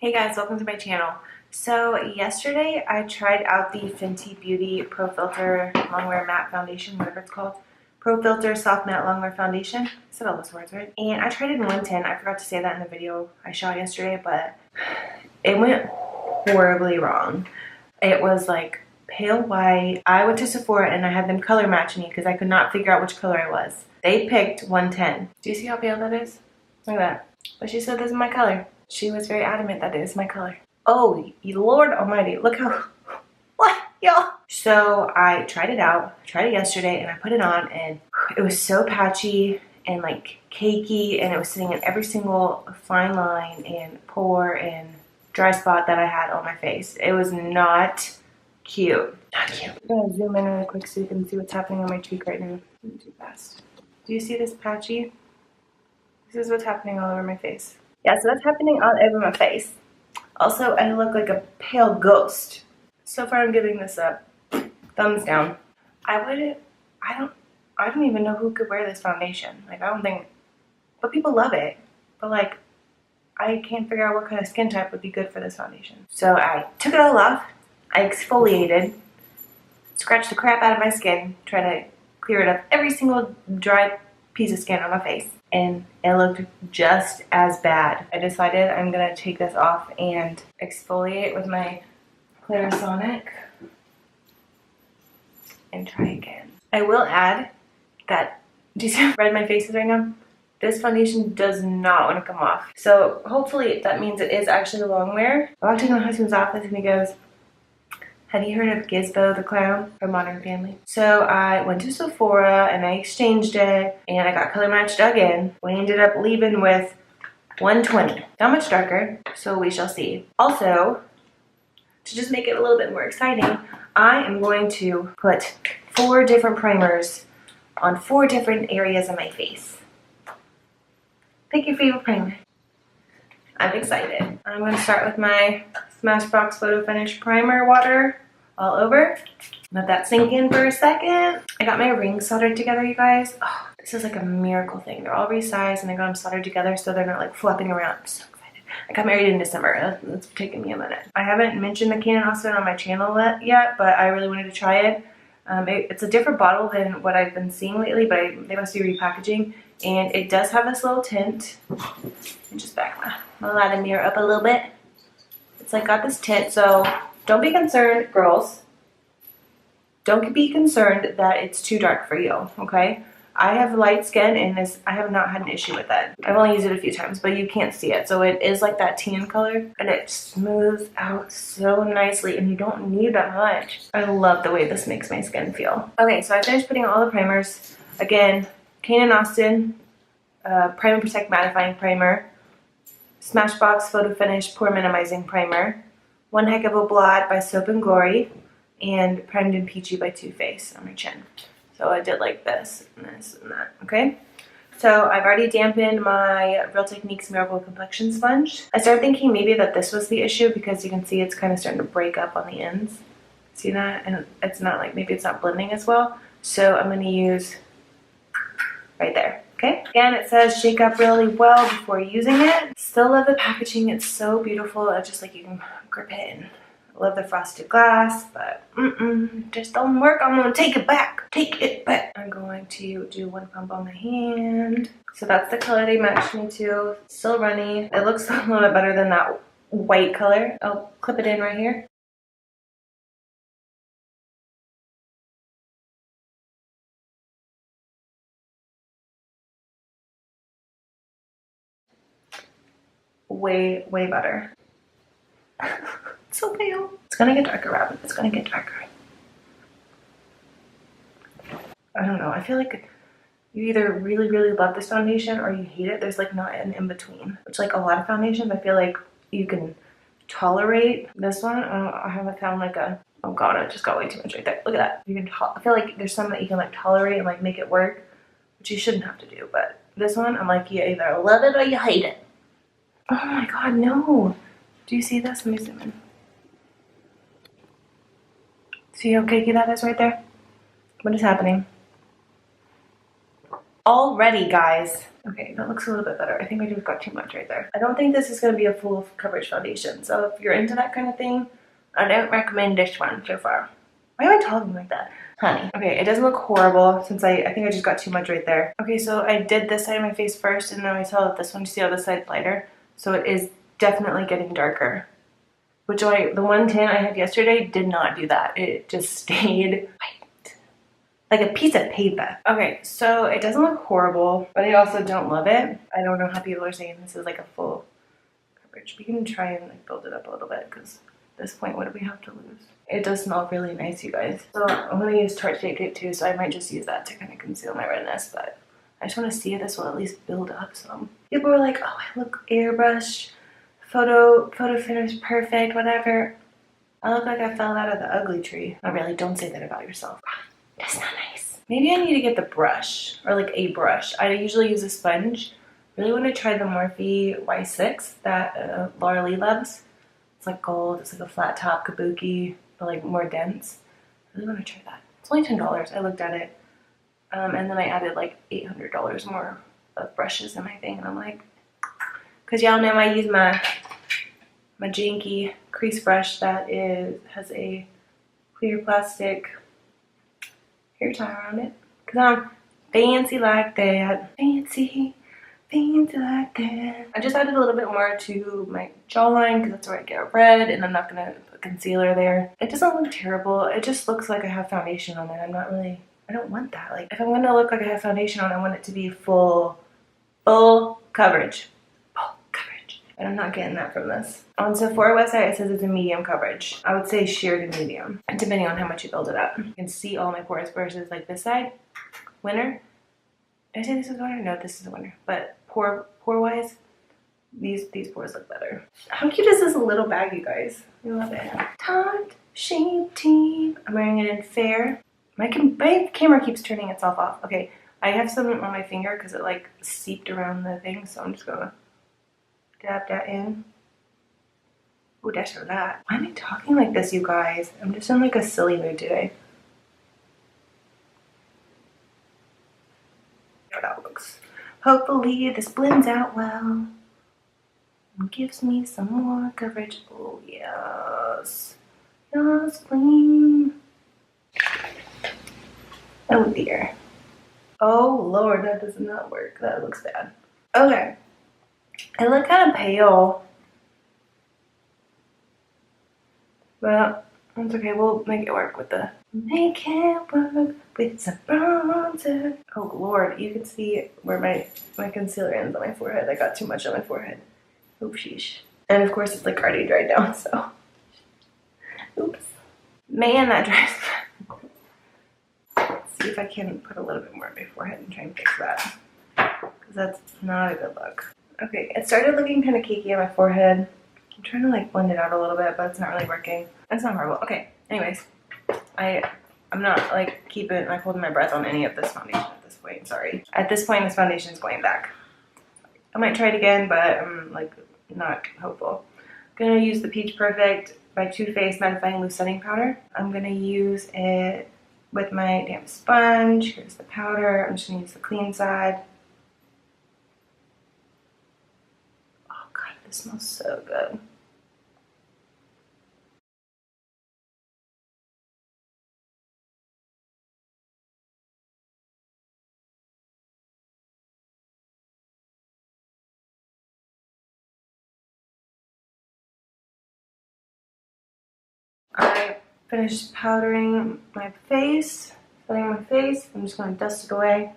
Hey guys, welcome to my channel. So yesterday I tried out the Fenty Beauty Pro Filter Longwear Matte Foundation, whatever it's called. Pro Filter Soft Matte Longwear Foundation. I said all those words right. And I tried it in 110. I forgot to say that in the video I shot yesterday, but it went horribly wrong. It was like pale white. I went to Sephora and I had them color match me because I could not figure out which color I was. They picked 110. Do you see how pale that is? Look at that. But she said this is my color. She was very adamant that it is my color. Oh, Lord almighty. Look how, what, y'all? So I tried it out. I tried it yesterday and I put it on and it was so patchy and like cakey, and it was sitting in every single fine line and pore and dry spot that I had on my face. It was not cute. Not cute. I'm gonna zoom in really quick so you can see what's happening on my cheek right now. Not too fast. Do you see this patchy? This is what's happening all over my face. Yeah, so that's happening all over my face. Also, I look like a pale ghost. So far, I'm giving this a thumbs down. I don't even know who could wear this foundation. Like, I don't think, but people love it. But like, I can't figure out what kind of skin type would be good for this foundation. So I took it all off. I exfoliated, scratched the crap out of my skin, trying to clear it up every single dry piece of skin on my face. And it looked just as bad. I decided I'm gonna take this off and exfoliate with my Clarisonic and try again. I will add that, do you see how red my face is right now? This foundation does not want to come off. So hopefully that means it is actually longwear. I walked into my husband's office and he goes, "Have you heard of Gizmo the Clown from Modern Family?" So I went to Sephora and I exchanged it and I got color matched again. We ended up leaving with 120. Not much darker, so we shall see. Also, to just make it a little bit more exciting, I am going to put 4 different primers on 4 different areas of my face. Pick your favorite primer. I'm excited. I'm going to start with my Smashbox Photo Finish Primer Water all over. Let that sink in for a second. I got my rings soldered together, you guys. Oh, this is like a miracle thing. They're all resized and I got them soldered together so they're not like flopping around. I'm so excited. I got married in December. It's taken me a minute. I haven't mentioned the Canon Austin on my channel yet, but I really wanted to try it. It's a different bottle than what I've been seeing lately, but they must be repackaging. And it does have this little tint. And just back my light the mirror up a little bit. It's like got this tint, so don't be concerned, girls. Don't be concerned that it's too dark for you, okay? I have light skin and I have not had an issue with that. I've only used it a few times, but you can't see it. So it is like that tan color and it smooths out so nicely and you don't need that much. I love the way this makes my skin feel. Okay, so I finished putting all the primers. Again, Canon Austin Prime and Protect Mattifying Primer, Smashbox Photo Finish Pore Minimizing Primer, One Heck of a Blot by Soap and Glory, and Primed and Peachy by Too Faced on my chin. So I did like this and this and that, okay? So I've already dampened my Real Techniques Miracle Complexion Sponge. I started thinking maybe that this was the issue because you can see it's kind of starting to break up on the ends. See that? And it's not like, maybe it's not blending as well. So I'm gonna use right there. Okay, again, it says shake up really well before using it. Still love the packaging. It's so beautiful. It's just like you can grip it. And I love the frosted glass, but just don't work. I'm gonna take it back. Take it back. I'm going to do one pump on my hand. So that's the color they matched me to. Still runny. It looks a little bit better than that white color. I'll clip it in right here. Way better. It's so pale. It's gonna get darker, Robin. It's gonna get darker. I don't know. I feel like you either really love this foundation or you hate it. There's like not an in-between. Which like a lot of foundations, I feel like you can tolerate. This one, I haven't found like a, oh god, I just got way too much right there. Look at that. You can, I feel like there's some that you can like tolerate and like make it work, which you shouldn't have to do. But this one, I'm like, you either love it or you hate it. Oh my god, no. Do you see this? Let me zoom in. See how cakey that is right there? What is happening? Already, guys, Okay, that looks a little bit better. I think I just got too much right there. I don't think this is going to be a full coverage foundation. So if you're into that kind of thing, I don't recommend this one so far. Why am I talking like that? Honey. Okay, it doesn't look horrible since I think I just got too much right there. Okay, so I did this side of my face first and then I saw that this one, you see how this side's lighter? So it is definitely getting darker. Which the 110 I had yesterday did not do that. It just stayed white. Like a piece of paper. Okay, so it doesn't look horrible, but I also don't love it. I don't know how people are saying this is like a full coverage. We can try and like build it up a little bit because at this point, what do we have to lose? It does smell really nice, you guys. So I'm going to use Tarte Shape Tape too, so I might just use that to kind of conceal my redness, but I just want to see if this will at least build up some. People are like, oh, I look airbrushed, photo finish perfect, whatever. I look like I fell out of the ugly tree. Not really, don't say that about yourself. That's not nice. Maybe I need to get the brush, or like a brush. I usually use a sponge. Really want to try the Morphe Y6 that Laura Lee loves. It's like gold, it's like a flat top kabuki, but like more dense. I really want to try that. It's only $10, I looked at it. And then I added like $800 more of brushes in my thing, and I'm like, because y'all know I use my janky crease brush that has a clear plastic hair tie around it. Because I'm fancy like that. Fancy like that. I just added a little bit more to my jawline because that's where I get red, and I'm not going to put concealer there. It doesn't look terrible. It just looks like I have foundation on it. I don't want that. Like, if I'm going to look like I have foundation on, I want it to be full coverage. Full coverage. And I'm not getting that from this. On Sephora website, it says it's a medium coverage. I would say sheer to medium, depending on how much you build it up. You can see all my pores versus like this side. Winter. Did I say this is winter? No, this is winter. But pore wise, these pores look better. How cute is this little bag, you guys? I love it. Tarte Shape Tape. I'm wearing it in fair. My camera keeps turning itself off. Okay, I have some on my finger because it like seeped around the thing, so I'm just gonna dab that in. Ooh, that's a lot. Why am I talking like this, you guys? I'm just in like a silly mood today. How that looks. Hopefully this blends out well and gives me some more coverage. Oh yes. Yes, queen. Oh dear. Oh Lord, that does not work. That looks bad. Okay. I look kind of pale. But that's okay. We'll make it work with the some bronzer. Oh Lord, you can see where my concealer ends on my forehead. I got too much on my forehead. Oh sheesh. And of course it's like already dried down, so. Oops. Man, that dries. Let's see if I can put a little bit more on my forehead and try and fix that. Because that's not a good look. Okay, it started looking kind of cakey on my forehead. I'm trying to like blend it out a little bit, but it's not really working. That's not horrible. Okay, anyways. I'm not like holding my breath on any of this foundation at this point. Sorry. At this point, this foundation is going back. I might try it again, but I'm like not hopeful. I'm gonna use the Peach Perfect by Too Faced Mattifying Loose Setting Powder. I'm gonna use it with my damp sponge. Here's the powder. I'm just gonna use the clean side. Oh God, this smells so good. I finished powdering my face, setting my face. I'm just going to dust it away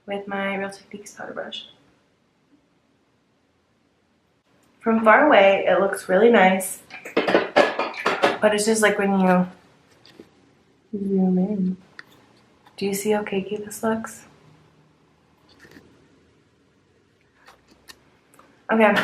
with my Real Techniques powder brush. From far away, it looks really nice, but it's just like when you zoom in. Do you see how cakey this looks? Okay,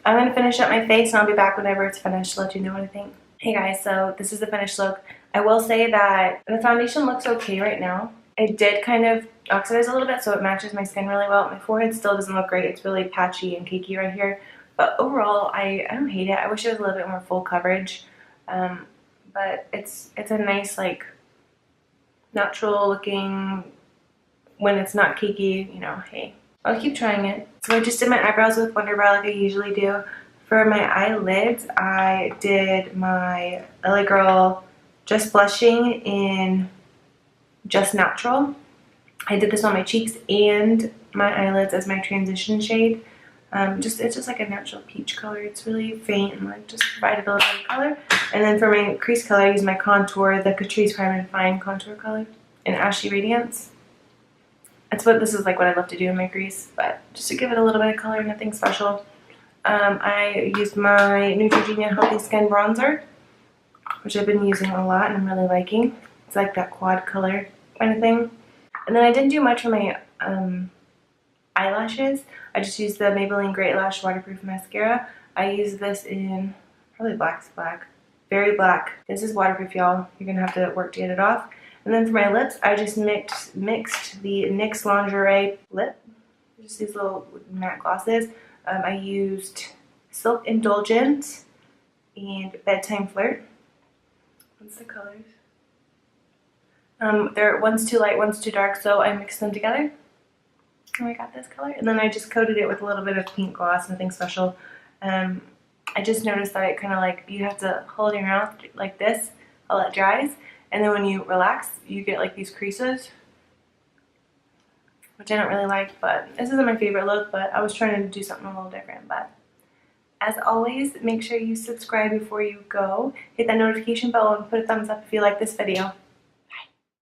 I'm going to finish up my face and I'll be back whenever it's finished to let you know what I think. Hey guys, so this is the finished look. I will say that the foundation looks okay right now. It did kind of oxidize a little bit, so it matches my skin really well. My forehead still doesn't look great. It's really patchy and cakey right here. But overall, I don't hate it. I wish it was a little bit more full coverage. But it's a nice, like, natural looking, when it's not cakey, you know, hey. I'll keep trying it. So I just did my eyebrows with wunderbrow like I usually do. For my eyelids, I did my LA Girl Just Blushing in Just Natural. I did this on my cheeks and my eyelids as my transition shade. It's just like a natural peach color. It's really faint and like just provided a little bit of color. And then for my crease color, I used my contour, the Catrice Prime and Fine contour color in Ashy Radiance. This is like what I love to do in my crease, but just to give it a little bit of color, nothing special. I used my Neutrogena Healthy Skin Bronzer, which I've been using a lot and I'm really liking. It's like that quad color kind of thing. And then I didn't do much for my eyelashes. I just used the Maybelline Great Lash Waterproof Mascara. I use this in probably black, very black. This is waterproof, y'all. You're gonna have to work to get it off. And then for my lips, I just mixed the NYX Lingerie lip. Just these little matte glosses. I used Silk Indulgent and Bedtime Flirt. What's the colors? One's too light, one's too dark, so I mixed them together. And I got this color. And then I just coated it with a little bit of pink gloss, nothing special. I just noticed that it kind of like, you have to hold your mouth like this while it dries. And then when you relax, you get like these creases, which I don't really like, but this isn't my favorite look, but I was trying to do something a little different. But as always, make sure you subscribe before you go. Hit that notification bell and put a thumbs up if you like this video.